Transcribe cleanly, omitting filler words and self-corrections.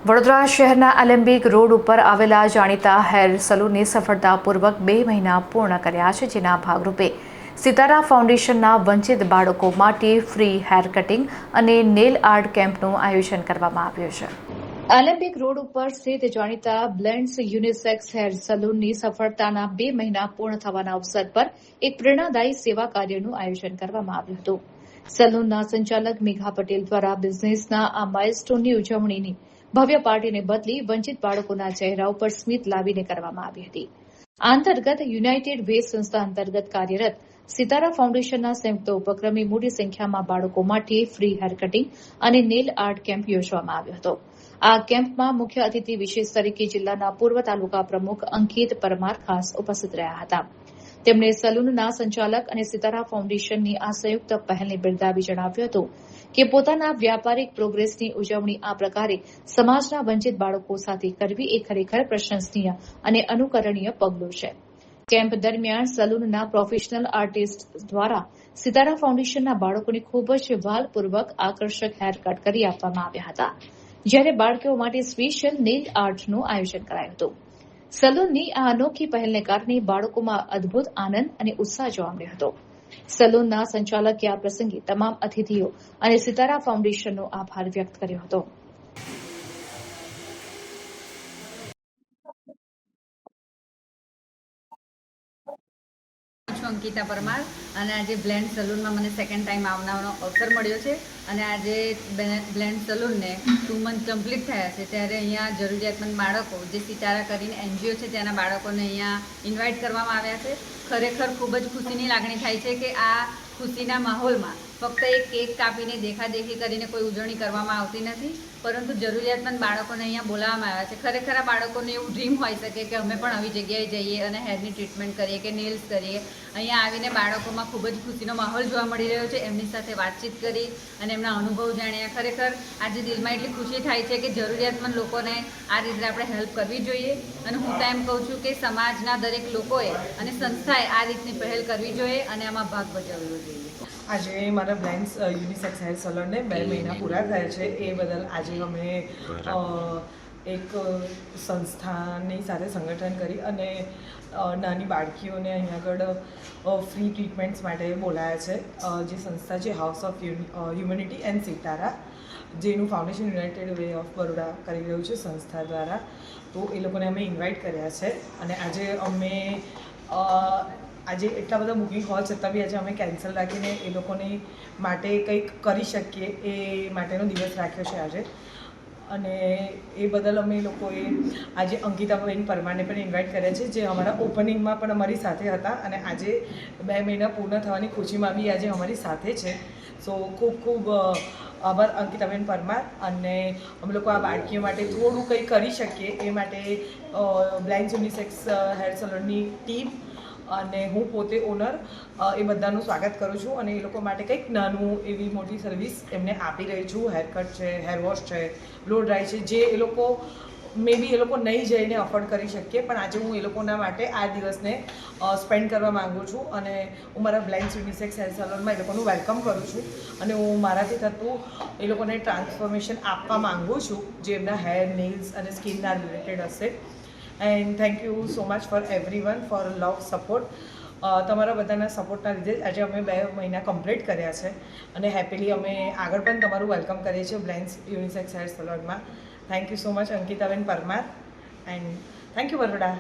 વડોદરા શહેરના એલેમ્બિક રોડ ઉપર આવેલા જાણીતા હેર સલૂનની સફળતાપૂર્વક 2 મહિના પૂર્ણ કર્યા છે, જેના ભાગરૂપે સિતારા ફાઉન્ડેશનના વંચિત બાળકો માટે ફ્રી હેર કટિંગ અને નેલ આર્ટ કેમ્પનું આયોજન કરવામાં આવ્યું છે. એલેમ્બિક રોડ ઉપર સ્થિત જાણીતા બ્લેન્ડ્સ યુનિસેક્સ હેર સલૂનની સફળતાના 2 મહિના પૂર્ણ થવાના અવસર પર એક પ્રેરણાદાયી સેવા કાર્યનું આયોજન કરવામાં આવ્યું હતું. સલૂનના સંચાલક મેઘા પટેલ દ્વારા બિઝનેસના આ માઇલસ્ટોનની ઉજવણીની ભવ્ય પાર્ટીને બદલી વંચિત બાળકોના ચહેરા ઉપર સ્મિત લાવીને કરવામાં આવી હતી. આ અંતર્ગત યુનાઇટેડ વે સંસ્થા અંતર્ગત કાર્યરત સિતારા ફાઉન્ડેશનના સંયુક્ત ઉપક્રમે મોટી સંખ્યામાં બાળકો માટે ફ્રી હેર કટિંગ અને નેલ આર્ટ કેમ્પ યોજવામાં આવ્યો હતો. આ કેમ્પમાં મુખ્ય અતિથિ વિશેષ તરીકે જિલ્લાના પૂર્વ તાલુકા પ્રમુખ અંકિત પરમાર ખાસ ઉપસ્થિત રહ્યા હતા. તેમણે સલૂનના સંચાલક અને સિતારા ફાઉન્ડેશનની આ સંયુક્ત પહેલને બિરદાવી જણાવ્યું હતું કે પોતાના વ્યાપારિક પ્રોગ્રેસની ઉજવણી આ પ્રકારે સમાજના વંચિત બાળકો સાથે કરવી એ ખરેખર પ્રશંસનીય અને અનુકરણીય પગલું છે. કેમ્પ દરમિયાન સલૂનના પ્રોફેશનલ આર્ટિસ્ટ દ્વારા સિતારા ફાઉન્ડેશનના બાળકોને ખૂબ જ ભાલપૂર્વક આકર્ષક હેર કટ કરી આપવામાં આવ્યા હતા, જ્યારે બાળકીઓ માટે સ્પેશિયલ નેલ આર્ટનું આયોજન કરાયું હતું. સલૂનની આ અનોખી પહેલને કારણે બાળકોમાં અદભુત આનંદ અને ઉત્સાહ જોવા મળ્યો હતો. સલૂનના સંચાલકે આ પ્રસંગે તમામ અતિથિઓ અને સિતારા ફાઉન્ડેશનનો આભાર વ્યક્ત કર્યો હતો. છું અંકિતા પરમાર અને આજે બ્લેન્ડ સલૂનમાં મને સેકન્ડ ટાઈમ આવવાનો અવસર મળ્યો છે અને આજે બ્લેન્ડ સલૂનને 2 મંથ કમ્પ્લીટ થયા છે, ત્યારે અહીંયા જરૂરિયાતમંદ બાળકો જે સિતારા કરીને એનજીઓ છે ત્યાંના બાળકોને અહીંયા ઇન્વાઇટ કરવામાં આવ્યા છે. ખરેખર ખૂબ જ ખુશીની લાગણી થાય છે કે આ ખુશીના માહોલમાં ફક્ત એક કેક કાપીને દેખાદેખી કરીને કોઈ ઉજવણી કરવામાં આવતી નથી, પરંતુ જરૂરિયાતમંદ બાળકોને અહીંયા બોલાવવામાં આવ્યા છે. ખરેખર આ બાળકોને એવું ડ્રીમ હોઈ શકે કે અમે પણ આવી જગ્યાએ જઈએ અને હેરની ટ્રીટમેન્ટ કરીએ કે નેલ્સ કરીએ. અહીંયા આવીને બાળકોમાં ખૂબ જ ખુશીનો માહોલ જોવા મળી રહ્યો છે. એમની સાથે વાતચીત કરી અને એમના અનુભવ જાણ્યા. ખરેખર આજે દિલમાં એટલી ખુશી થાય છે કે જરૂરિયાતમંદ લોકોને આ રીતે આપણે હેલ્પ કરવી જોઈએ અને હું તો એમ કહું છું કે સમાજના દરેક લોકોએ અને સંસ્થાએ આ રીતની પહેલ કરવી જોઈએ અને આમાં ભાગ ભજવવો જોઈએ. આજે મારા બ્લેન્ડ્સ યુનિસેક્સ હેર સલૂનને 2 મહિના પૂરા થયા છે. એ બદલ આજે અમે એક સંસ્થાની સાથે સંગઠન કરી અને નાની બાળકીઓને અહીંયા આગળ ફ્રી ટ્રીટમેન્ટ્સ માટે બોલાયા છે. જે સંસ્થા છે હાઉસ ઓફ હ્યુમેનિટી એન્ડ સિતારા, જેનું foundation United way of Baroda કરી રહ્યું છે સંસ્થા દ્વારા. તો એ લોકોને અમે ઇન્વાઇટ કર્યા છે અને આજે એટલા બધા બુકિંગ હોવા છતાં બી આજે અમે કેન્સલ રાખીને એ લોકોની માટે કંઈક કરી શકીએ એ માટેનો દિવસ રાખ્યો છે આજે. અને એ બદલ અમે લોકોએ આજે અંકિતાબેન પરમારને પણ ઇન્વાઇટ કર્યા છે, જે અમારા ઓપનિંગમાં પણ અમારી સાથે હતા અને આજે 2 મહિના પૂર્ણ થવાની ખુશીમાં બી આજે અમારી સાથે છે. સો ખૂબ ખૂબ આભાર અંકિતાબેન પરમાર. અને અમે લોકો આ બાળકીઓ માટે થોડું કંઈ કરી શકીએ એ માટે બ્લેન્ડ્સ યુનિસેક્સ હેર સલૂનની ટીમ અને હું પોતે ઓનર એ બધાનું સ્વાગત કરું છું અને એ લોકો માટે કંઈક નાનું એવી મોટી સર્વિસ એમને આપી રહી છું. હેર કટ છે, હેર વોશ છે, બ્લો ડ્રાય છે, જે એ લોકો મે બી એ લોકો નહીં જઈને અફોર્ડ કરી શકીએ, પણ આજે હું એ લોકોના માટે આ દિવસને સ્પેન્ડ કરવા માગું છું અને હું મારા બ્લેન્ડ્સ યુનિસેક્સ હેર સલૂનમાં એ લોકોનું વેલકમ કરું છું અને હું મારાથી થતું એ લોકોને ટ્રાન્સફોર્મેશન આપવા માગું છું, જે એમના હેર, નેલ્સ અને સ્કિનના રિલેટેડ હશે. And thank you so much for everyone for love support. તમારા બધાના સપોર્ટના લીધે આજે અમે 2 મહિના કમ્પ્લીટ કર્યા છે અને હેપીલી અમે આગળ પણ તમારું વેલકમ કરીએ છીએ બ્લેન્ડ્સ યુનિસેક્સ હેર સલૂનમાં. Thank you so much Ankitaben Parmar and thank you Baroda.